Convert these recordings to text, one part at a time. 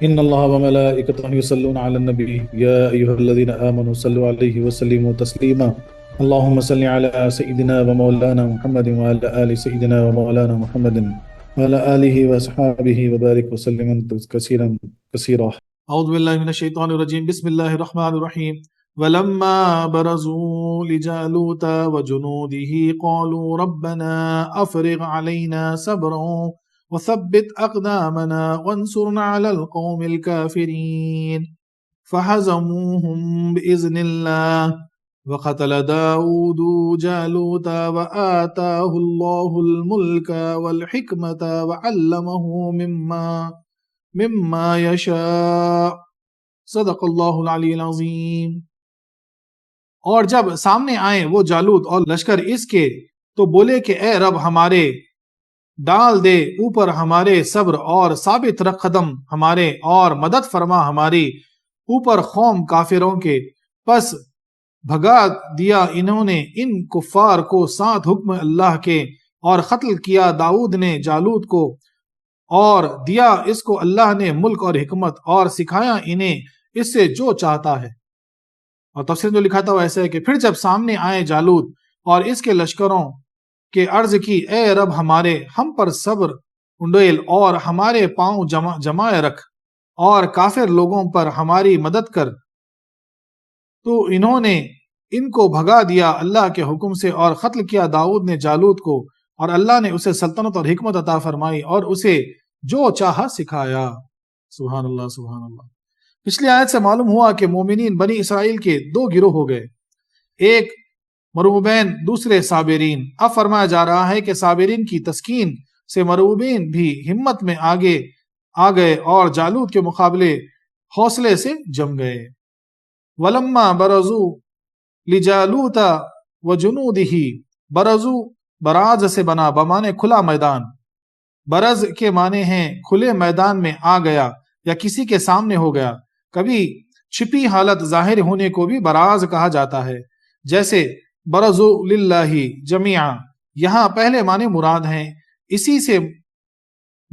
إن الله وملائكته يصلون على النبي يا أيها الذين آمنوا صلوا عليه وسلموا تسليما اللهم صل على سيدنا ومولانا محمد وعلى آل سيدنا ومولانا محمد وعلى آله وأصحابه وبارك وسلم كثيرا كثيرا. اعوذ باللہ من الشیطان الرجیم بسم اللہ الرحمن الرحیم ولما برزوا لجالوت وجنوده قالوا ربنا افرغ علينا صبرا وثبت اقدامنا وانصرنا على القوم الكافرين فهزموهم باذن الله وقتل داود جالوت وآتاه الله الملك والحكمة وعلمه مما یشاء صدق اللہ العلی العظیم۔ اور جب سامنے آئے وہ جالوت اور لشکر اس کے تو بولے کہ اے رب ہمارے، ڈال دے اوپر ہمارے صبر اور ثابت رکھ قدم ہمارے اور مدد فرما ہماری اوپر قوم کافروں کے۔ پس بھگا دیا انہوں نے ان کفار کو ساتھ حکم اللہ کے، اور قتل کیا داؤد نے جالوت کو، اور دیا اس کو اللہ نے ملک اور حکمت، اور سکھایا انہیں اس سے جو چاہتا ہے۔ اور تفسیر جو لکھا تھا وہ ایسا ہے کہ پھر جب سامنے آئے جالوت اور اس کے لشکروں کے عرض کی اے رب ہمارے، ہم پر صبر انڈیل اور ہمارے پاؤں جمائے رکھ اور کافر لوگوں پر ہماری مدد کر، تو انہوں نے ان کو بھگا دیا اللہ کے حکم سے، اور قتل کیا داؤد نے جالوت کو، اور اللہ نے اسے سلطنت اور حکمت عطا فرمائی اور اسے جو چاہا سکھایا۔ سبحان اللہ سبحان اللہ۔ پچھلی آیت سے معلوم ہوا کہ مومنین بنی اسرائیل کے دو گروہ ہو گئے، ایک مرعوبین، دوسرے صابرین۔ اب فرمایا جا رہا ہے کہ صابرین کی تسکین سے مرعوبین بھی ہمت میں آگے آ گئے اور جالوت کے مقابلے حوصلے سے جم گئے۔ ولما برزو لجالوت وجنودہ، برزو براز سے بنا بمانے کھلا میدان، برز کے معنی ہیں کھلے میدان میں آ گیا یا کسی کے سامنے ہو گیا۔ کبھی چھپی حالت ظاہر ہونے کو بھی براز کہا جاتا ہے، جیسے برزو للہ جمیعا، یہاں پہلے معنی مراد ہیں۔ اسی سے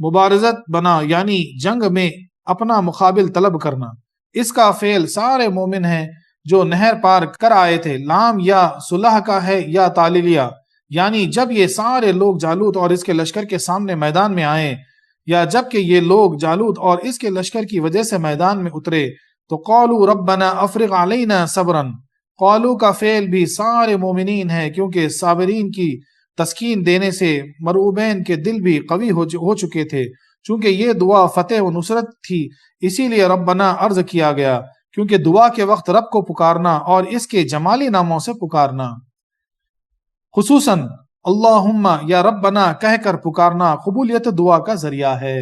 مبارزت بنا یعنی جنگ میں اپنا مقابل طلب کرنا۔ اس کا فعل سارے مومن ہیں جو نہر پار کر آئے تھے، لام یا صلح کا ہے یا تعلیلیہ، یعنی جب یہ سارے لوگ جالوت اور اس کے لشکر کے سامنے میدان میں آئے، یا جب کہ یہ لوگ جالوت اور اس کے لشکر کی وجہ سے میدان میں اترے، تو قالوا ربنا افرغ علینا صبرا، قالوا کا فعل بھی سارے مومنین ہے، کیونکہ صابرین کی تسکین دینے سے مرعوبین کے دل بھی قوی ہو چکے تھے۔ چونکہ یہ دعا فتح و نصرت تھی، اسی لیے ربنا عرض کیا گیا، کیونکہ دعا کے وقت رب کو پکارنا اور اس کے جمالی ناموں سے پکارنا، خصوصاً اللہم یا ربنا کہہ کر پکارنا قبولیت دعا کا ذریعہ ہے۔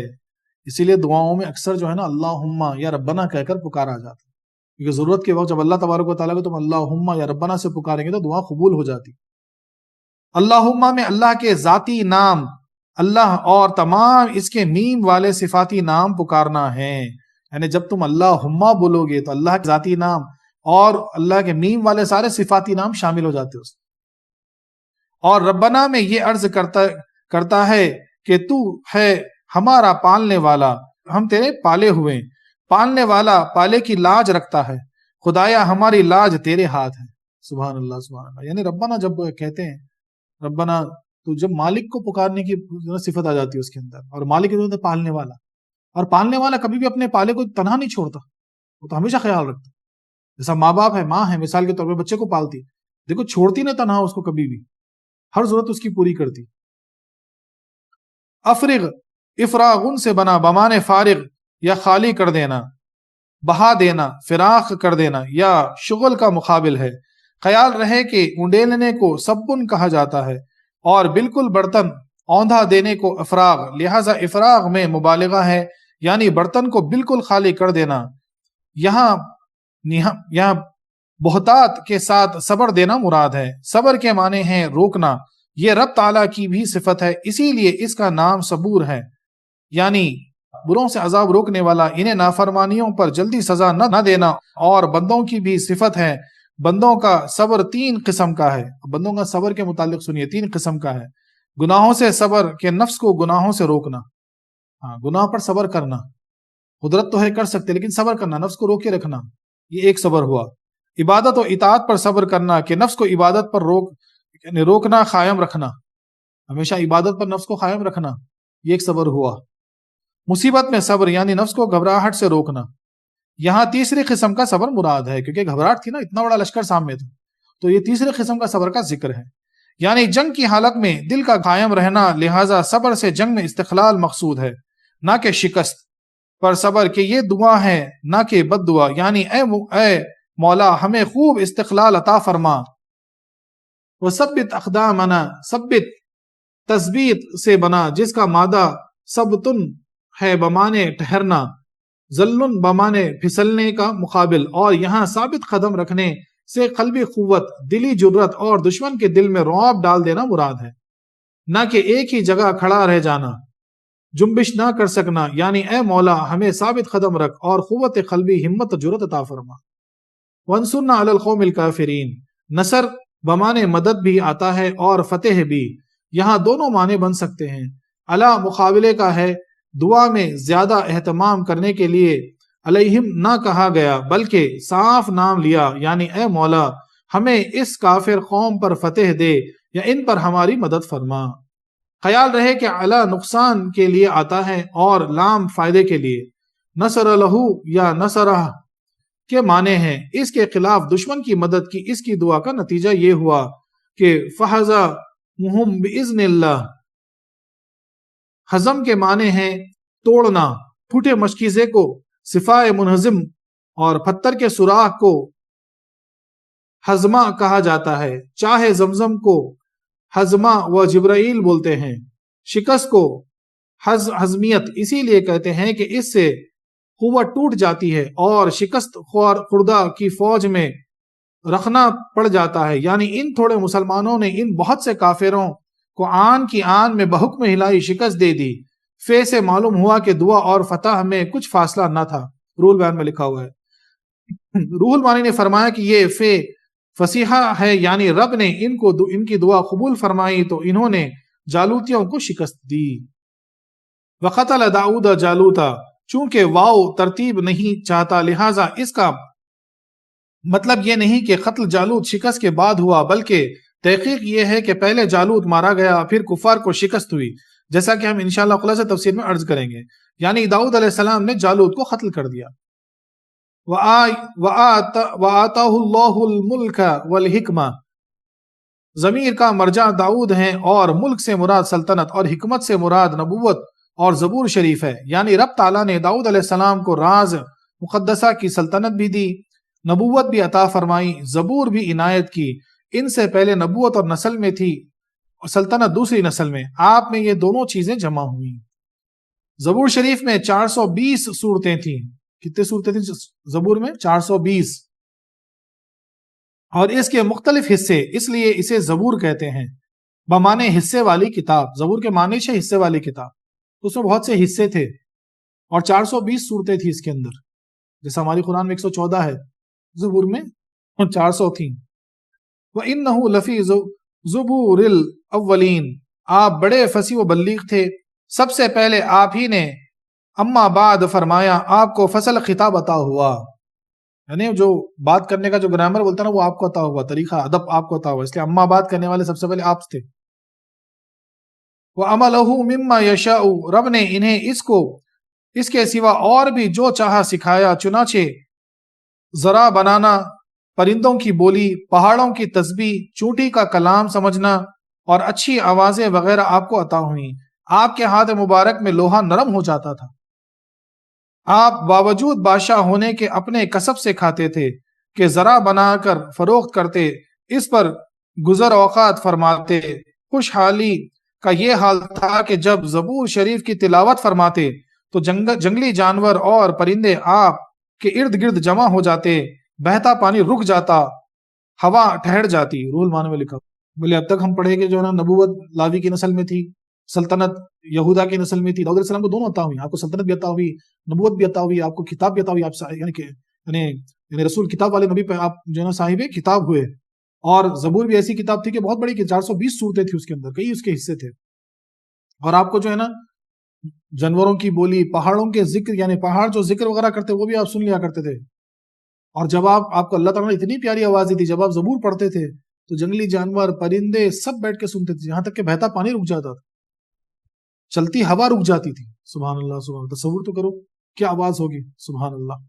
اسی لیے دعاؤں میں اکثر جو ہے نا اللہم یا ربنا کہہ کر پکارا جاتا ہے، کیونکہ ضرورت کے وقت جب اللہ تبارک و تعالیٰ کو تم اللہم یا ربنا سے پکاریں گے تو دعا قبول ہو جاتی۔ اللہم میں اللہ کے ذاتی نام اللہ اور تمام اس کے میم والے صفاتی نام پکارنا ہے، یعنی جب تم اللہم بولو گے تو اللہ کے ذاتی نام اور اللہ کے میم والے سارے صفاتی نام شامل ہو جاتے اس۔ اور ربنا میں یہ عرض کرتا ہے کہ تو ہے ہمارا پالنے والا، ہم تیرے پالے ہوئے، پالنے والا پالے کی لاج رکھتا ہے، خدایا ہماری لاج تیرے ہاتھ ہے۔ سبحان اللہ سبحان اللہ۔ یعنی ربنا جب کہتے ہیں ربنا، تو جب مالک کو پکارنے کی صفت آ جاتی ہے اس کے اندر، اور مالک کے پالنے والا، اور پالنے والا کبھی بھی اپنے پالے کو تنہا نہیں چھوڑتا، وہ تو ہمیشہ خیال رکھتا۔ جیسا ماں باپ ہے، ماں ہے مثال کے طور پہ بچے کو پالتی، دیکھو چھوڑتی نہ تنہا اس کو کبھی بھی، ہر ضرورت اس کی پوری کرتی۔ افرغ افراغن سے بنا بمانے فارغ یا خالی کر دینا، بہا دینا، فراخ کر دینا یا شغل کا مقابل ہے۔ خیال رہے کہ انڈیلنے کو سبن کہا جاتا ہے اور بالکل برتن اوندھا دینے کو افراغ، لہذا افراغ میں مبالغہ ہے، یعنی برتن کو بالکل خالی کر دینا۔ یہاں بہتات کے ساتھ صبر دینا مراد ہے۔ صبر کے معنی ہیں روکنا، یہ رب تعالیٰ کی بھی صفت ہے، اسی لیے اس کا نام صبور ہے، یعنی بروں سے عذاب روکنے والا، انہیں نافرمانیوں پر جلدی سزا نہ دینا۔ اور بندوں کی بھی صفت ہے، بندوں کا صبر 3 قسم کا ہے۔ بندوں کا صبر کے متعلق سنیے، 3 قسم کا ہے۔ گناہوں سے صبر، کہ نفس کو گناہوں سے روکنا، گناہ پر صبر کرنا، قدرت تو ہے کر سکتے، لیکن صبر کرنا، نفس کو روکے رکھنا، یہ ایک صبر ہوا۔ عبادت و اطاعت پر صبر کرنا کہ نفس کو عبادت پر یعنی روکنا، قائم رکھنا، ہمیشہ عبادت پر نفس کو قائم رکھنا، یہ ایک صبر ہوا۔ مصیبت میں صبر یعنی نفس کو گھبراہٹ سے روکنا۔ یہاں تیسری قسم کا صبر مراد ہے، کیونکہ گھبراہٹ تھی نا، اتنا بڑا لشکر سامنے تھا، تو یہ تیسری قسم کا صبر کا ذکر ہے، یعنی جنگ کی حالت میں دل کا قائم رہنا، لہٰذا صبر سے جنگ میں استقلال مقصود ہے، نہ کہ شکست پر صبر، کہ یہ دعا ہے نہ کہ بد دعا، یعنی اے مولا ہمیں خوب استقلال عطا فرما۔ وثبت اقدامنا، ثبت تثبیت سے بنا جس کا مادہ ثبتن ہے بمانے ٹھہرنا، ذلن بمانے پھسلنے کا مقابل، اور یہاں ثابت قدم رکھنے سے قلبی قوت، دلی جرت اور دشمن کے دل میں رعب ڈال دینا مراد ہے، نہ کہ ایک ہی جگہ کھڑا رہ جانا، جنبش نہ کر سکنا، یعنی اے مولا ہمیں ثابت قدم رکھ اور قوت قلبی، ہمت و جرت عطا فرما۔ وانصرنا علی القوم الکافرین، نصر بمانے مدد بھی آتا ہے اور فتح بھی، یہاں دونوں معنی بن سکتے ہیں۔ علی مقابلے کا ہے، دعا میں زیادہ اہتمام کرنے کے لیے علیہم نہ کہا گیا بلکہ صاف نام لیا، یعنی اے مولا ہمیں اس کافر قوم پر فتح دے یا ان پر ہماری مدد فرما۔ خیال رہے کہ علی نقصان کے لیے آتا ہے اور لام فائدے کے لیے۔ نصر لہو یا نصرہ کے معنی ہیں اس کے خلاف دشمن کی مدد کی، اس کی دعا کا نتیجہ یہ ہوا کہ فہزمہم بإذن اللہ۔ ہزم کے معنی ہیں توڑنا، پھوٹے مشکیزے کو صفائے منہزم اور پتھر کے سوراخ کو ہزمہ کہا جاتا ہے۔ چاہے زمزم کو ہزمہ و جبرائیل بولتے ہیں۔ شکست کو ہزمیت اسی لیے کہتے ہیں کہ اس سے قوت ٹوٹ جاتی ہے اور شکست خوردہ کی فوج میں رکھنا پڑ جاتا ہے، یعنی ان تھوڑے مسلمانوں نے ان بہت سے کافروں کو آن کی آن میں بحکم ہلائی شکست دے دی۔ فے سے معلوم ہوا کہ دعا اور فتح میں کچھ فاصلہ نہ تھا، روح البیان میں لکھا ہوا ہے۔ روح المانی نے فرمایا کہ یہ فے فصیحہ ہے، یعنی رب نے ان کی دعا قبول فرمائی تو انہوں نے جالوتیوں کو شکست دی۔ وقتل داؤد جالوتا، چونکہ واو ترتیب نہیں چاہتا لہٰذا اس کا مطلب یہ نہیں کہ قتل جالوت شکست کے بعد ہوا، بلکہ تحقیق یہ ہے کہ پہلے جالوت مارا گیا پھر کفار کو شکست ہوئی، جیسا کہ ہم انشاءاللہ خلاصہ تفسیر میں عرض کریں گے، یعنی داؤد علیہ السلام نے جالوت کو قتل کر دیا۔ وَآتَاهُ اللَّهُ الْمُلْكَ وَالْحِكْمَةَ، ضمیر کا مرجع داؤد ہیں اور ملک سے مراد سلطنت اور حکمت سے مراد نبوت اور زبور شریف ہے، یعنی رب تعالیٰ نے داؤد علیہ السلام کو راز مقدسہ کی سلطنت بھی دی، نبوت بھی عطا فرمائی، زبور بھی عنایت کی۔ ان سے پہلے نبوت اور نسل میں تھی اور سلطنت دوسری نسل میں، آپ میں یہ دونوں چیزیں جمع ہوئیں۔ زبور شریف میں 420 صورتیں تھیں۔ کتنے صورتیں تھیں زبور میں؟ 420، اور اس کے مختلف حصے، اس لیے اسے زبور کہتے ہیں، بمانے حصے والی کتاب۔ زبور کے معنی ہے حصے والی کتاب، اس میں بہت سے حصے تھے اور 420 صورتیں تھیں اس کے اندر، جیسا ہماری قرآن میں 114 ہے، زبور میں 400 تھیں۔ وَإِنَّهُ لَفِي زُبُورِ الْأَوَّلِينَ، آپ بڑے فصیح و بلیغ تھے، سب سے پہلے آپ ہی نے اما بعد فرمایا، آپ کو فصل خطاب عطا ہوا، یعنی جو بات کرنے کا جو گرامر بولتا ہے نا وہ آپ کو عطا ہوا، طریقہ ادب آپ کو عطا ہوا، اس لیے اما بعد کرنے والے سب سے پہلے آپ تھے۔ وَعَمَلَهُ مِمَّا يَشَاءُ، رب نے انہیں اس کے سوا اور بھی جو چاہا سکھایا، چنانچہ ذرا بنانا، پرندوں کی بولی، پہاڑوں کی تسبیح، چونٹی کا کلام سمجھنا اور اچھی آوازیں وغیرہ آپ کو عطا ہوئیں۔ آپ کے ہاتھ مبارک میں لوہا نرم ہو جاتا تھا، آپ باوجود بادشاہ ہونے کے اپنے کسب سے کھاتے تھے کہ ذرا بنا کر فروخت کرتے، اس پر گزر اوقات فرماتے۔ خوشحالی کا یہ حال تھا کہ جب زبور شریف کی تلاوت فرماتے تو جنگلی جانور اور پرندے آپ کے ارد گرد جمع ہو جاتے، بہتا پانی رک جاتا، ہوا ٹھہر جاتی۔ روح المانی میں لکھا، بولے اب تک ہم پڑھے کہ جو ہے نا نبوت لاوی کی نسل میں تھی، سلطنت یہودا کی نسل میں تھی، داؤد علیہ السلام کو دونوں عطا ہوئی، آپ کو سلطنت بھی عطا ہوئی، نبوت بھی عطا ہوئی، آپ کو کتاب بھی عطا ہوئی، آپ یعنی رسول کتاب والے نبی پہ آپ جو ہے نا صاحب کتاب ہوئے، اور زبور بھی ایسی کتاب تھی کہ بہت بڑی، 420 صورتیں تھی اس کے اندر، کئی اس کے حصے تھے، اور آپ کو جو ہے نا جانوروں کی بولی، پہاڑوں کے ذکر، یعنی پہاڑ جو ذکر وغیرہ کرتے وہ بھی آپ سن لیا کرتے تھے. اور جب آپ کو اللہ تعالیٰ نے اتنی پیاری آواز دی تھی، جب آپ زبور پڑھتے تھے تو جنگلی جانور، پرندے سب بیٹھ کے سنتے تھے، یہاں تک کہ بہتا پانی رک جاتا تھا، چلتی ہوا رک جاتی تھی. سبحان اللہ سبحان اللہ. تصور تو کرو کیا آواز ہوگی. سبحان اللہ.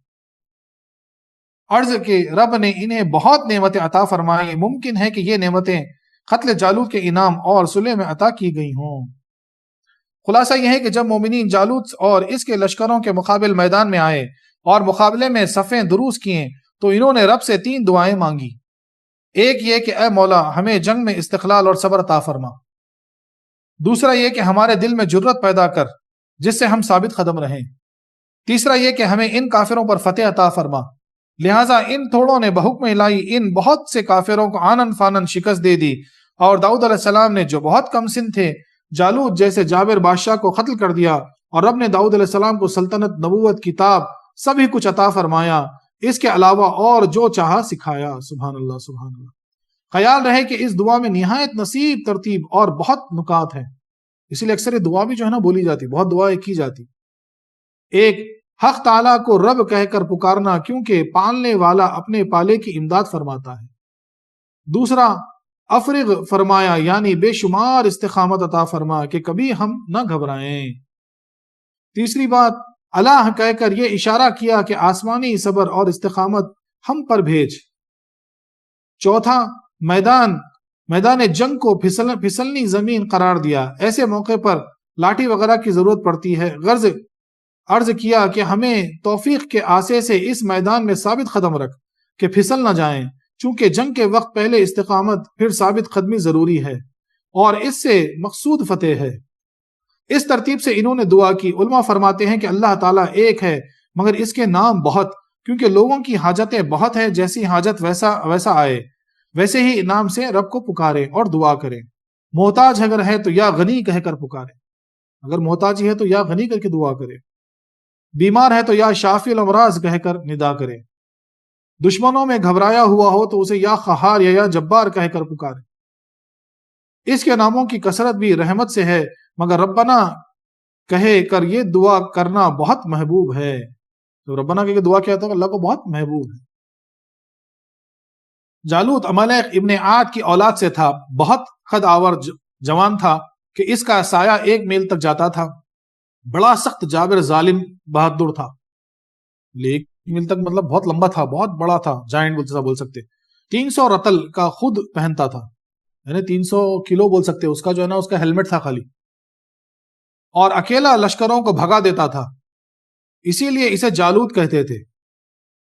عرض کہ رب نے انہیں بہت نعمتیں عطا فرمائی، ممکن ہے کہ یہ نعمتیں قتل جالوت کے انعام اور صلح میں عطا کی گئی ہوں. خلاصہ یہ ہے کہ جب مومنین جالوت اور اس کے لشکروں کے مقابل میدان میں آئے اور مقابلے میں صفیں دروست کیے تو انہوں نے رب سے 3 دعائیں مانگی. ایک یہ کہ اے مولا ہمیں جنگ میں استقلال اور صبر عطا فرما. دوسرا یہ کہ ہمارے دل میں جرت پیدا کر جس سے ہم ثابت قدم رہیں. تیسرا یہ کہ ہمیں ان کافروں پر فتح عطا فرما. لہٰذا ان تھوڑوں نے بحکم الہی ان بہت سے کافروں کو آنن فانن شکست دے دی، اور داؤد علیہ السلام نے جو بہت کم سن تھے جالوت جیسے جابر بادشاہ کو قتل کر دیا، اور رب نے داؤد علیہ السلام کو سلطنت، نبوت، کتاب سبھی کچھ عطا فرمایا، اس کے علاوہ اور جو چاہا سکھایا. سبحان اللہ سبحان اللہ. خیال رہے کہ اس دعا میں نہایت نصیب ترتیب اور بہت نکات ہیں، اسی لیے اکثر یہ دعا بھی جو ہے نا بولی جاتی، بہت دعائیں کی جاتی. ایک، حق تعالیٰ کو رب کہہ کر پکارنا کیونکہ پالنے والا اپنے پالے کی امداد فرماتا ہے. دوسرا، افرغ فرمایا یعنی بے شمار استقامت عطا فرما کہ کبھی ہم نہ گھبرائیں. تیسری بات، اللہ کہہ کر یہ اشارہ کیا کہ آسمانی صبر اور استقامت ہم پر بھیج. چوتھا، میدان جنگ کو پھسلنی زمین قرار دیا، ایسے موقع پر لاٹھی وغیرہ کی ضرورت پڑتی ہے. عرض کیا کہ ہمیں توفیق کے آسے سے اس میدان میں ثابت قدم رکھ کہ پھسل نہ جائیں، چونکہ جنگ کے وقت پہلے استقامت پھر ثابت قدمی ضروری ہے اور اس سے مقصود فتح ہے. اس ترتیب سے انہوں نے دعا کی. علماء فرماتے ہیں کہ اللہ تعالیٰ ایک ہے مگر اس کے نام بہت، کیونکہ لوگوں کی حاجتیں بہت ہیں، جیسی حاجت ویسا آئے ویسے ہی نام سے رب کو پکارے اور دعا کریں. محتاج اگر ہے تو یا غنی کہہ کر پکارے، اگر محتاجی ہے تو یا غنی کر کے دعا کرے. بیمار ہے تو یا شافی الامراض کہہ کر ندا کرے. دشمنوں میں گھبرایا ہوا ہو تو اسے یا قہار یا جبار کہہ کر پکارے. اس کے ناموں کی کثرت بھی رحمت سے ہے، مگر ربنا کہے کر یہ دعا کرنا بہت محبوب ہے. تو ربنا کہہ کے دعا کیا تھا، اللہ کو بہت محبوب ہے. جالوت عملیق ابن عاد کی اولاد سے تھا، بہت قد آور جوان تھا کہ اس کا سایہ 1 میل تک جاتا تھا. بڑا سخت جابر ظالم بہادر تھا. 1 میل تک مطلب بہت لمبا تھا، بہت بڑا تھا، جائنٹ بول سکتے. 300 رتل کا خود پہنتا تھا، یعنی 300 کلو بول سکتے. اس کا جو ہے نا اس کا ہیلمٹ تھا خالی، اور اکیلا لشکروں کو بھگا دیتا تھا، اسی لیے اسے جالوت کہتے تھے.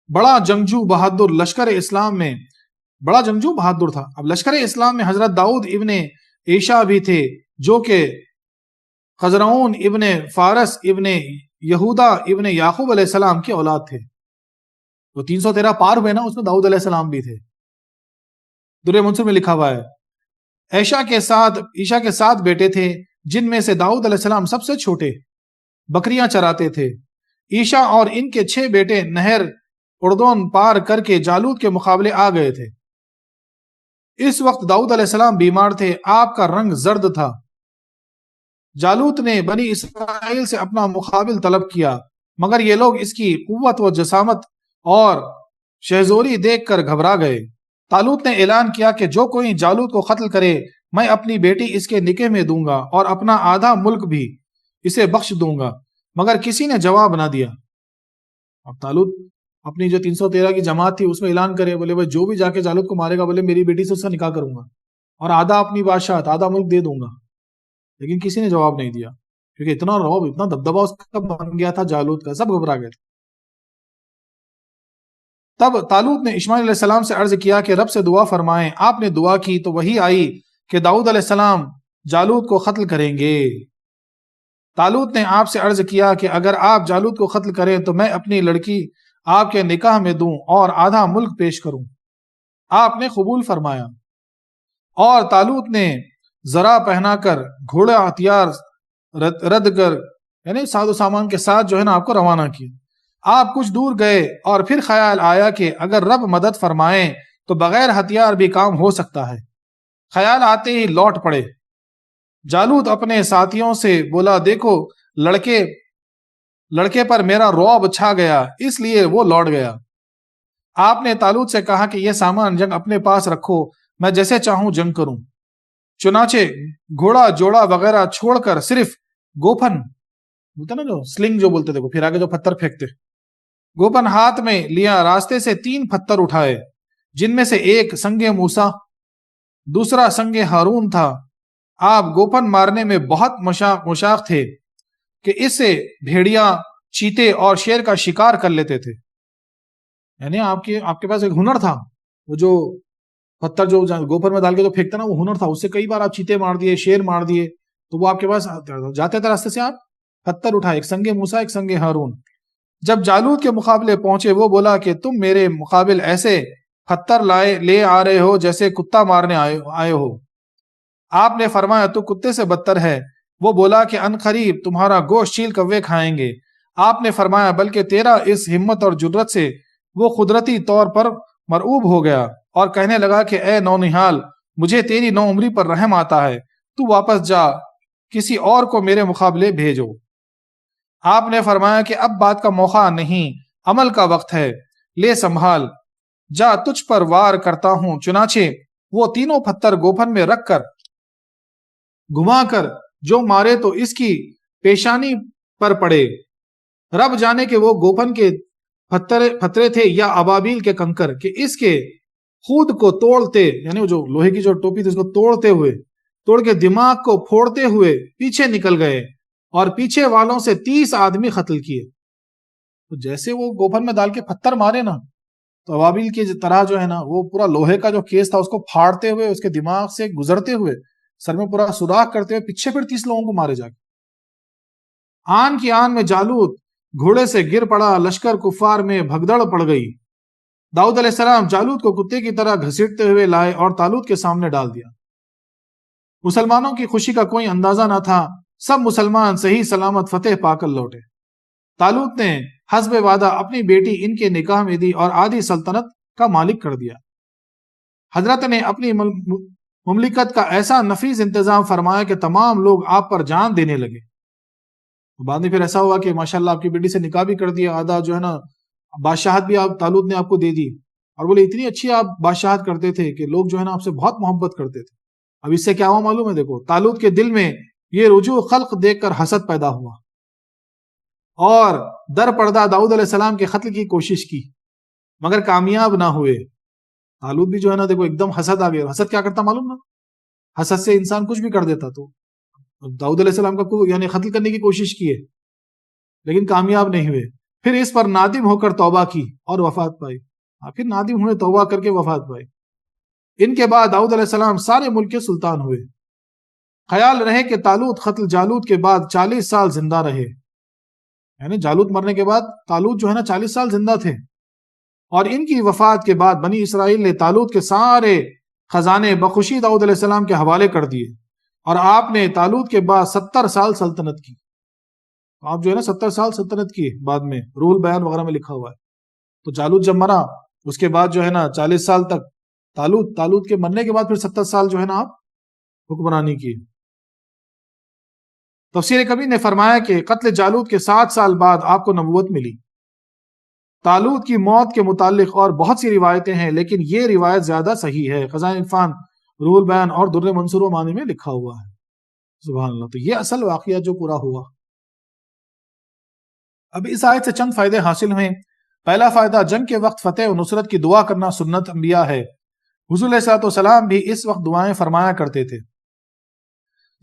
بڑا جنگجو بہادر، لشکر اسلام میں بڑا جنگجو بہادر تھا. اب لشکر اسلام میں حضرت داؤد ابن عیشا بھی تھے جو کہ خزرعون ابن فارس ابن یہودا ابن یعقوب علیہ السلام کی اولاد تھے. وہ 313 پار ہوئے نا، اس میں داؤد علیہ السلام بھی تھے. درِ منصور میں لکھا ہوا ہے عیشا کے 7 بیٹے تھے، جن میں سے داؤد علیہ السلام سب سے چھوٹے، بکریاں چراتے تھے. عیشا اور ان کے 6 بیٹے نہر اردون پار کر کے جالوت کے مقابلے آ گئے تھے. اس وقت داؤد علیہ السلام بیمار تھے، آپ کا رنگ زرد تھا. جالوت نے بنی اسرائیل سے اپنا مقابل طلب کیا، مگر یہ لوگ اس کی قوت و جسامت اور شہزوری دیکھ کر گھبرا گئے. طالوت نے اعلان کیا کہ جو کوئی جالوت کو قتل کرے میں اپنی بیٹی اس کے نکاح میں دوں گا اور اپنا آدھا ملک بھی اسے بخش دوں گا، مگر کسی نے جواب نہ دیا. اب طالوت اپنی جو 313 کی جماعت تھی اس میں اعلان کرے، بولے بھائی جو بھی جا کے جالوت کو مارے گا بولے میری بیٹی سے اس کا نکاح کروں گا اور آدھا اپنی بادشاہت، آدھا ملک دے دوں گا. لیکن کسی نے جواب نہیں دیا، کیونکہ اتنا رعب، اتنا دبدبا اس کا بن گیا تھا جالوت کا، سب گھبرا گئے. تب طالوت نے اسماعیل علیہ السلام سے عرض کیا کہ رب سے دعا فرمائیں. آپ نے دعا کی تو وہی آئی کہ داؤد علیہ السلام جالوت کو قتل کریں گے. طالوت نے آپ سے عرض کیا کہ اگر آپ جالوت کو قتل کریں تو میں اپنی لڑکی آپ کے نکاح میں دوں اور آدھا ملک پیش کروں. آپ نے قبول فرمایا اور طالوت نے زرہ پہنا کر گھوڑا ہتھیار رد کر یعنی ساز و سامان کے ساتھ جو ہے نا آپ کو روانہ کیا. آپ کچھ دور گئے اور پھر خیال آیا کہ اگر رب مدد فرمائیں تو بغیر ہتھیار بھی کام ہو سکتا ہے. خیال آتے ہی لوٹ پڑے. جالوت اپنے ساتھیوں سے بولا دیکھو لڑکے پر میرا رعب چھا گیا، اس لیے وہ لوٹ گیا۔ آپ نے طالوت سے کہا کہ یہ سامان جنگ اپنے پاس رکھو، میں جیسے چاہوں جنگ کروں۔ چنانچہ گھوڑا جوڑا وغیرہ چھوڑ کر صرف گوپن بولتے نا، جو سلنگ جو بولتے دیکھو، پھر آگے جو پتھر پھینکتے، گوپن ہاتھ میں لیا، راستے سے 3 پتھر اٹھائے، جن میں سے ایک سنگ موسیٰ، دوسرا سنگ ہارون تھا۔ آپ گوپن مارنے میں بہت مشاق تھے کہ اس سے بھیڑیا، چیتے اور شیر کا شکار کر لیتے تھے۔ یعنی آپ کے پاس ایک ہنر تھا، وہ جو پتھر جو گوپن میں ڈال کے جو پھینکتا نا، وہ ہنر تھا، اس سے کئی بار آپ چیتے مار دیے، شیر مار دیے، تو وہ آپ کے پاس جاتے تھے راستے سے، آپ پتھر اٹھائے، ایک سنگ موسیٰ ایک سنگ ہارون۔ جب جالوت کے مقابلے پہنچے، وہ بولا کہ تم میرے مقابل ایسے پتھر لے آ رہے ہو جیسے کتا مارنے آئے ہو۔ آپ نے فرمایا تو کتے سے بدتر ہے۔ وہ بولا کہ ان قریب تمہارا گوشت چیل کوے کھائیں گے۔ آپ نے فرمایا بلکہ تیرا اس ہمت اور جرت سے۔ وہ قدرتی طور پر مرعوب ہو گیا اور کہنے لگا کہ اے نونہال، مجھے تیری نو عمری پر رحم آتا ہے، تو واپس جا، کسی اور کو میرے مقابلے بھیجو۔ آپ نے فرمایا کہ اب بات کا موقع نہیں، عمل کا وقت ہے، لے سنبھال، جا تجھ پر وار کرتا ہوں۔ چنانچہ وہ تینوں پتھر گوپن میں رکھ کر گھما کر جو مارے تو اس کی پیشانی پر پڑے۔ رب جانے کہ وہ گوپن کے پتھرے تھے یا ابابیل کے کنکر، کہ اس کے خود کو توڑتے، یعنی وہ جو لوہے کی جو ٹوپی تھی اس کو توڑ کے دماغ کو پھوڑتے ہوئے پیچھے نکل گئے اور پیچھے والوں سے 30 آدمی قتل کیے۔ تو جیسے وہ گوپن میں ڈال کے پتھر مارے نا، تو ابابیل کی طرح جو ہے نا، وہ پورا لوہے کا جو کیس تھا اس کو پھاڑتے ہوئے، اس کے دماغ سے گزرتے ہوئے، سر میں پورا سوراخ کرتے ہوئے پیچھے پھر 30 لوگوں کو مارے جا کے۔ آن کی آن میں جالوت گھوڑے سے گر پڑا، لشکر کفار میں بھگدڑ پڑ گئی۔ داؤد علیہ السلام جالوت کو کتے کی طرح گھسیٹتے ہوئے لائے اور طالوت کے سامنے ڈال دیا۔ مسلمانوں کی خوشی کا کوئی اندازہ نہ تھا، سب مسلمان صحیح سلامت فتح پا کر لوٹے۔ طالوت نے حسب وعدہ اپنی بیٹی ان کے نکاح میں دی اور آدھی سلطنت کا مالک کر دیا۔ حضرت نے اپنی مملکت کا ایسا نفیس انتظام فرمایا کہ تمام لوگ آپ پر جان دینے لگے۔ بعد میں پھر ایسا ہوا کہ ماشاءاللہ آپ کی بیٹی سے نکاح بھی کر دیا، آدھا جو ہے نا بادشاہت بھی طالوت نے آپ کو دے دی، اور بولے اتنی اچھی آپ بادشاہت کرتے تھے کہ لوگ جو ہے نا آپ سے بہت محبت کرتے تھے۔ اب اس سے کیا ہوا معلوم ہے؟ دیکھو، طالوت کے دل میں یہ رجوع خلق دیکھ کر حسد پیدا ہوا اور در پردہ داؤد علیہ السلام کے قتل کی کوشش کی، مگر کامیاب نہ ہوئے۔ طالوت بھی جو ہے نا دیکھو ایک دم حسد آ گیا۔ حسد کیا کرتا معلوم نا؟ حسد سے انسان کچھ بھی کر دیتا۔ تو داؤد علیہ السلام کا یعنی قتل کرنے کی کوشش کی ہے لیکن کامیاب نہیں ہوئے۔ پھر اس پر نادم ہو کر توبہ کی اور وفات پائی۔ پھر نادم ہوئے، توبہ کر کے وفات پائی۔ ان کے بعد داؤد علیہ السلام سارے ملک کے سلطان ہوئے۔ خیال رہے کہ طالوت قتل جالوت کے بعد 40 سال زندہ رہے، یعنی جالوت مرنے کے بعد طالوت جو ہے نا 40 سال زندہ تھے، اور ان کی وفات کے بعد بنی اسرائیل نے طالوت کے سارے خزانے بخوشی داؤد علیہ السلام کے حوالے کر دیے، اور آپ نے طالوت کے بعد 70 سال سلطنت کی۔ آپ جو ہے نا 70 سال سلطنت کی بعد میں، روح البیان وغیرہ میں لکھا ہوا ہے۔ تو جالوت جب مرا اس کے بعد جو ہے نا 40 سال تک طالوت کے مرنے کے بعد پھر 70 سال جو ہے نا آپ حکمرانی کی۔ تفسیر کبیر نے فرمایا کہ قتل جالوت کے 7 سال بعد آپ کو نبوت ملی۔ طالوت کی موت کے متعلق اور بہت سی روایتیں ہیں، لیکن یہ روایت زیادہ صحیح ہے۔ خزائن عرفان، روح البیان اور در منصور و معنی میں لکھا ہوا ہے۔ سبحان اللہ۔ تو یہ اصل واقعہ جو پورا ہوا۔ اب اس آیت سے چند فائدے حاصل ہوئے۔ پہلا فائدہ، جنگ کے وقت فتح و نصرت کی دعا کرنا سنت انبیاء ہے۔ حضور علیہ السلام بھی اس وقت دعائیں فرمایا کرتے تھے۔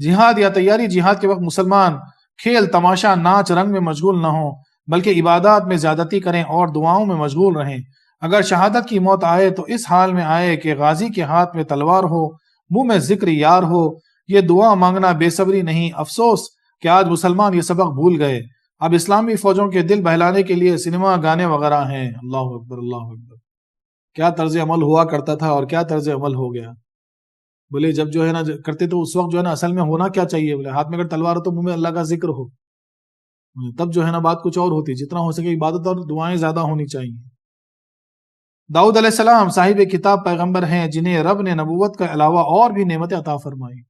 جہاد یا تیاری جہاد کے وقت مسلمان کھیل تماشا ناچ رنگ میں مشغول نہ ہوں، بلکہ عبادات میں زیادتی کریں اور دعاؤں میں مشغول رہیں۔ اگر شہادت کی موت آئے تو اس حال میں آئے کہ غازی کے ہاتھ میں تلوار ہو، منہ میں ذکر یار ہو۔ یہ دعا مانگنا بے صبری نہیں، افسوس کہ آج مسلمان یہ سبق بھول گئے۔ اب اسلامی فوجوں کے دل بہلانے کے لیے سنیما گانے وغیرہ ہیں۔ اللہ اکبر، اللہ اکبر۔ کیا طرز عمل ہوا کرتا تھا اور کیا طرز عمل ہو گیا۔ بولے جب جو ہے نا کرتے تو اس وقت جو ہے نا اصل میں ہونا کیا چاہیے، بولے ہاتھ میں اگر تلوار ہو تو منہ میں اللہ کا ذکر ہو، تب جو ہے نا بات کچھ اور ہوتی۔ جتنا ہو سکے عبادت اور دعائیں زیادہ ہونی چاہیے۔ داؤد علیہ السلام صاحب کتاب پیغمبر ہیں جنہیں رب نے نبوت کا علاوہ اور بھی نعمتیں عطا فرمائی۔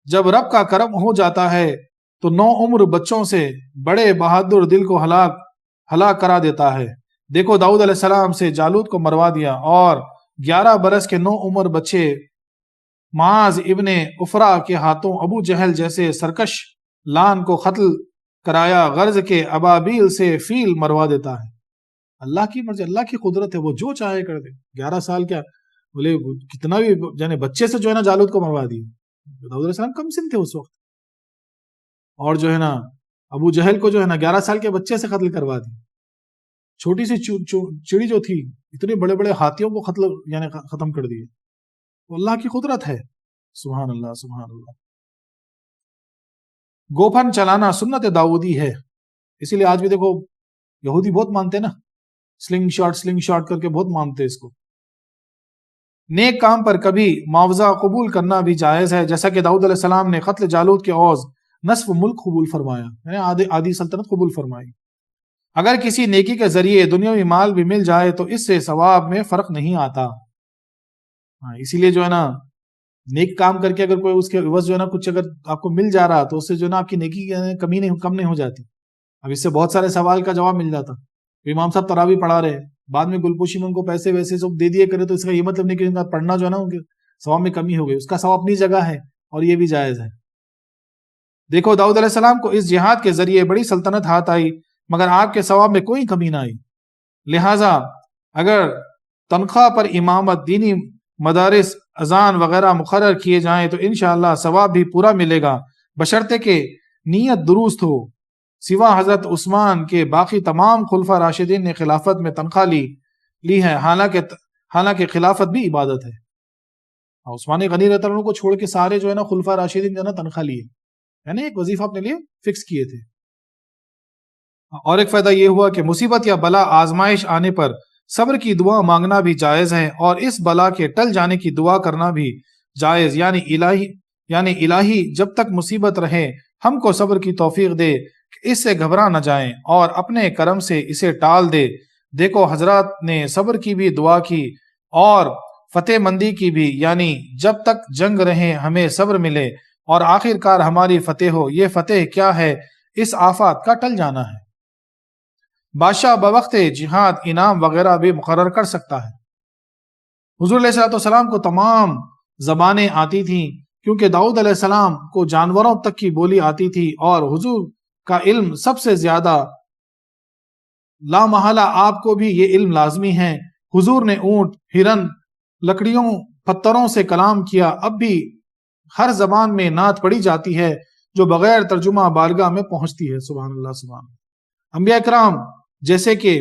جب رب کا کرم ہو جاتا ہے تو 9 عمر بچوں سے بڑے بہادر دل کو ہلاک کرا دیتا ہے۔ دیکھو داؤد علیہ السلام سے جالوت کو مروا دیا، اور 11 برس کے 9 عمر بچے معاذ ابن افرا کے ہاتھوں ابو جہل جیسے سرکش لان کو قتل کرایا، غرض کے ابابیل سے فیل مروا دیتا ہے۔ اللہ کی مرضی، اللہ کی قدرت ہے، وہ جو چاہے کر دے۔ 11 سال کیا بولے، کتنا بھی یعنی بچے سے جو ہے نا جالوت کو مروا دی۔ داؤد علیہ السلام کم سن تھے اس وقت، اور جو ہے نا ابو جہل کو جو ہے نا 11 سال کے بچے سے قتل کروا دی۔ چھوٹی سی چڑی جو تھی، اتنے بڑے بڑے ہاتھیوں کو یعنی ختم کر دیے۔ تو اللہ کی قدرت ہے، سبحان اللہ سبحان اللہ۔ گوپن چلانا سنت داؤدی ہے، اسی لیے آج بھی دیکھو یہودی بہت مانتے نا، سلنگ شاٹ کر کے بہت مانتے اس کو۔ نیک کام پر کبھی معاوضہ قبول کرنا بھی جائز ہے، جیسا کہ داؤد علیہ السلام نے قتل جالوت کے عوض نصف ملک قبول فرمایا، یعنی آدھی سلطنت قبول فرمائی۔ اگر کسی نیکی کے ذریعے دنیاوی مال بھی مل جائے تو اس سے ثواب میں فرق نہیں آتا۔ اسی لیے جو ہے نا نیک کام کر کے اگر کوئی اس کے عوض جو ہے نا کچھ اگر آپ کو مل جا رہا تو اس سے جو ہے نا آپ کی نیکی کم نہیں ہو جاتی۔ اب اس سے بہت سارے سوال کا جواب مل جاتا۔ امام صاحب تراویح پڑھا رہے، بعد میں گلپوشی میں ان کو پیسے ویسے سب دے دیے کرے، تو اس کا یہ مطلب نہیں کہ ان کا پڑھنا جو ہے نا ان کے ثواب میں کمی ہو گئی، اس کا ثواب اپنی جگہ ہے اور یہ بھی جائز ہے۔ دیکھو داؤد علیہ السلام کو اس جہاد کے ذریعے بڑی سلطنت ہاتھ آئی، مگر آپ کے ثواب میں کوئی کمی نہ آئی۔ لہٰذا اگر تنخواہ پر امامت، دینی مدارس، اذان وغیرہ مقرر کیے جائیں تو انشاءاللہ ثواب بھی پورا ملے گا، بشرطے کہ نیت درست ہو۔ سوا حضرت عثمان کے باقی تمام خلفاء راشدین نے خلافت میں تنخواہ لی ہے، حالانکہ خلافت بھی عبادت ہے۔ عثمان غنی رضی اللہ عنہ کو چھوڑ کے سارے جو ہے نا خلفاء راشدین جو ہے نا تنخواہ لیے، یعنی ایک وظیفہ اپنے لیے فکس کیے تھے۔ اور ایک فائدہ یہ ہوا کہ مصیبت یا بلا آزمائش آنے پر صبر کی دعا مانگنا بھی جائز ہے، اور اس بلا کے ٹل جانے کی دعا کرنا بھی جائز، یعنی الہی جب تک مصیبت رہے ہم کو صبر کی توفیق دے کہ اس سے گھبرا نہ جائیں، اور اپنے کرم سے اسے ٹال دے۔ دیکھو حضرات نے صبر کی بھی دعا کی اور فتح مندی کی بھی، یعنی جب تک جنگ رہے ہمیں صبر ملے اور آخر کار ہماری فتح ہو۔ یہ فتح کیا ہے؟ اس آفات کا ٹل جانا ہے۔ بادشاہ بوقت جہاد انعام وغیرہ بھی مقرر کر سکتا ہے۔ حضور علیہ السلام کو تمام زبانیں آتی تھیں، کیونکہ داؤد علیہ السلام کو جانوروں تک کی بولی آتی تھی، اور حضور کا علم سب سے زیادہ، لا محالہ آپ کو بھی یہ علم لازمی ہے۔ حضور نے اونٹ، ہرن، لکڑیوں، پتھروں سے کلام کیا۔ اب بھی ہر زبان میں نعت پڑھی جاتی ہے جو بغیر ترجمہ بارگاہ میں پہنچتی ہے۔ سبحان اللہ سبحان اللہ۔ انبیاء کرام جیسے کہ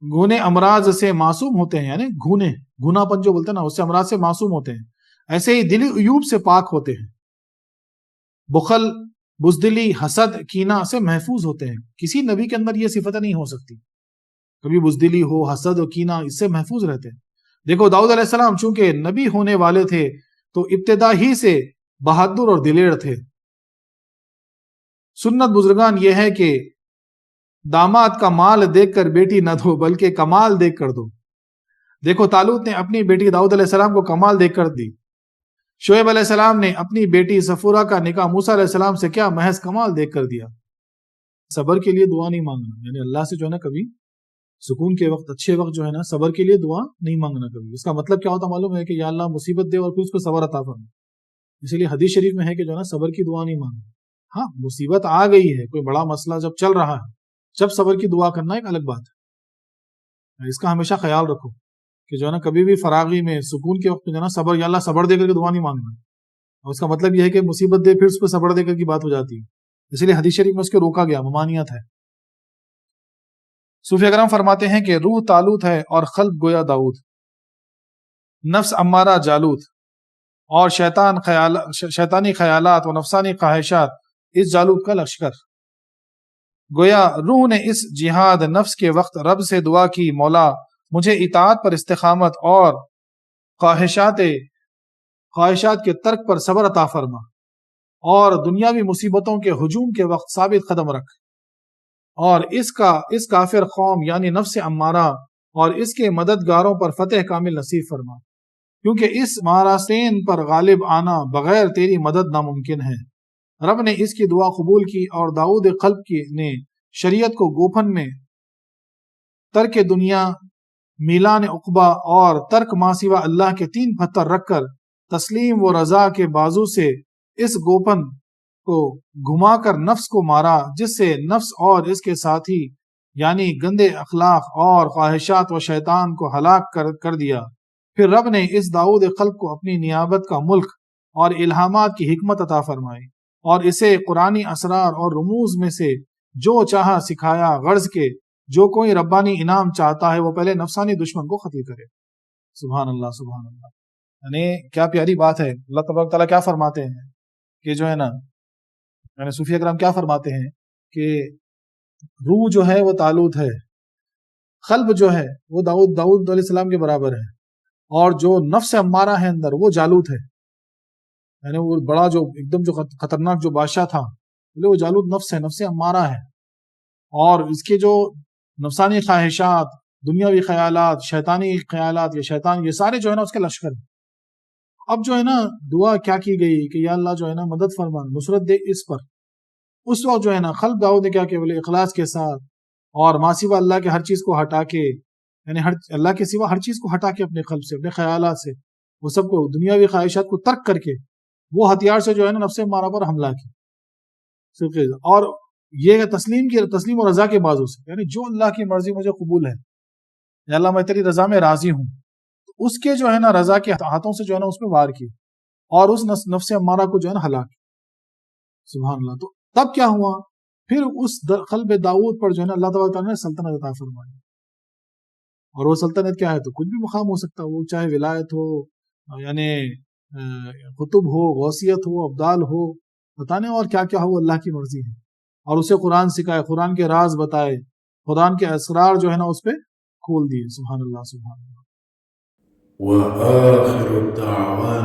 گھونے امراض سے معصوم ہوتے ہیں، یعنی گھونا پن جو بولتے ہیں نا، اس سے امراض سے معصوم ہوتے ہیں، ایسے ہی دلی عیوب سے پاک ہوتے ہیں، بخل، بزدلی، حسد، کینہ سے محفوظ ہوتے ہیں۔ کسی نبی کے اندر یہ صفتیں نہیں ہو سکتی، کبھی بزدلی ہو، حسد و کینہ، اس سے محفوظ رہتے ہیں۔ دیکھو داؤد علیہ السلام چونکہ نبی ہونے والے تھے تو ابتدا ہی سے بہادر اور دلیر تھے۔ سنت بزرگان یہ ہے کہ داماد کا مال دیکھ کر بیٹی نہ دو بلکہ کمال دیکھ کر دو۔ دیکھو طالوت نے اپنی بیٹی داؤد علیہ السلام کو کمال دیکھ کر دی، شعیب علیہ السلام نے اپنی بیٹی صفورہ کا نکاح موسیٰ علیہ السلام سے کیا محض کمال دیکھ کر دیا۔ صبر کے لیے دعا نہیں مانگنا، یعنی اللہ سے جو ہے نا کبھی سکون کے وقت، اچھے وقت جو ہے نا صبر کے لیے دعا نہیں مانگنا کبھی۔ اس کا مطلب کیا ہوتا معلوم ہے کہ یا اللہ مصیبت دے اور پھر اس کو صبر عطا فرما۔ اسی لیے حدیث شریف میں ہے کہ جو ہے نا صبر کی دعا نہیں مانگنا۔ ہاں مصیبت آ گئی ہے، کوئی بڑا مسئلہ جب چل رہا ہے، جب صبر کی دعا کرنا ایک الگ بات ہے۔ اس کا ہمیشہ خیال رکھو کہ جو ہے نا کبھی بھی فراغی میں سکون کے وقت میں جو ہے نا صبر، یا اللہ صبر دے کر کے دعا نہیں مانگنا، اور اس کا مطلب یہ ہے کہ مصیبت دے پھر اس پہ صبر دے کر کی بات ہو جاتی ہے۔ اسی لیے حدیث شریف میں اس کے روکا گیا، ممانعت ہے۔ صوفیہ کرام فرماتے ہیں کہ روح طالوت ہے اور قلب گویا داؤد، نفس امارہ جالوت، اور شیطانی خیالات و نفسانی خواہشات اس جالوت کا لشکر۔ گویا روح نے اس جہاد نفس کے وقت رب سے دعا کی، مولا مجھے اطاعت پر استقامت اور خواہشات کے ترک پر صبر عطا فرما، اور دنیاوی مصیبتوں کے ہجوم کے وقت ثابت قدم رکھ، اور اس کافر قوم یعنی نفس امارہ اور اس کے مددگاروں پر فتح کامل نصیب فرما، کیونکہ اس ماراسین پر غالب آنا بغیر تیری مدد ناممکن ہے۔ رب نے اس کی دعا قبول کی اور داؤد قلب کی نے شریعت کو گوپن میں ترک دنیا، میلان عقبہ اور ترک ما سوا اللہ کے 3 پتھر رکھ کر تسلیم و رضا کے بازو سے اس گوپن کو گھما کر نفس کو مارا، جس سے نفس اور اس کے ساتھی یعنی گندے اخلاق اور خواہشات و شیطان کو ہلاک کر دیا۔ پھر رب نے اس داؤد قلب کو اپنی نیابت کا ملک اور الہامات کی حکمت عطا فرمائی اور اسے قرآنی اسرار اور رموز میں سے جو چاہا سکھایا، غرض کے جو کوئی ربانی انعام چاہتا ہے وہ پہلے نفسانی دشمن کو قتل کرے۔ سبحان اللہ سبحان اللہ، یعنی کیا پیاری بات ہے۔ اللہ تبارک تعالیٰ کیا فرماتے ہیں کہ جو ہے نا، یعنی صوفیہ کرام کیا فرماتے ہیں کہ روح جو ہے وہ طالوت ہے، قلب جو ہے وہ داؤد علیہ السلام کے برابر ہے، اور جو نفس امارہ ہے اندر وہ جالوت ہے، یعنی وہ بڑا جو ایک دم جو خطرناک جو بادشاہ تھا وہ جالوت نفس ہے، نفس امارہ ہے، اور اس کے جو نفسانی خواہشات، دنیاوی خیالات، شیطانی خیالات، یہ شیطان، یہ سارے جو ہے نا اس کے لشکر ہیں۔ اب جو ہے نا دعا کیا کی گئی کہ یا اللہ جو ہے نا مدد فرما، نصرت دے اس پر۔ اس وقت جو ہے نا قلب داؤد نے کیا کہ بولے اخلاص کے ساتھ اور ما سوا اللہ کے ہر چیز کو ہٹا کے، یعنی اللہ کے سوا ہر چیز کو ہٹا کے اپنے قلب سے، اپنے خیالات سے، وہ سب کو دنیاوی خواہشات کو ترک کر کے وہ ہتھیار سے جو ہے نا نفس مارا پر حملہ کیا، اور یہ تسلیم و رضا کے بازو سے، یعنی جو اللہ کی مرضی مجھے قبول ہے، یا اللہ میں تیری رضا میں راضی ہوں، تو اس کے جو ہے نا رضا کے ہاتھوں سے جو ہے نا اس میں وار کی اور اس نفس امارہ کو جو ہے نا ہلاک کیا۔ سبحان اللہ۔ تو تب کیا ہوا؟ پھر اس قلب داؤد پر جو ہے نا اللہ تعالیٰ نے سلطنت عطا فرمائی، اور وہ سلطنت کیا ہے؟ تو کچھ بھی مقام ہو سکتا ہے، وہ چاہے ولایت ہو، یعنی قطب ہو، غوثیت ہو، ابدال ہو، پتہ نہیں اور کیا کیا ہو، اللہ کی مرضی ہے۔ اور اسے قرآن سکھائے، قرآن کے راز بتائے، قرآن کے اسرار جو ہے نا اس پہ کھول دیے۔ سبحان اللہ سبحان اللہ۔ وآخر دعوانا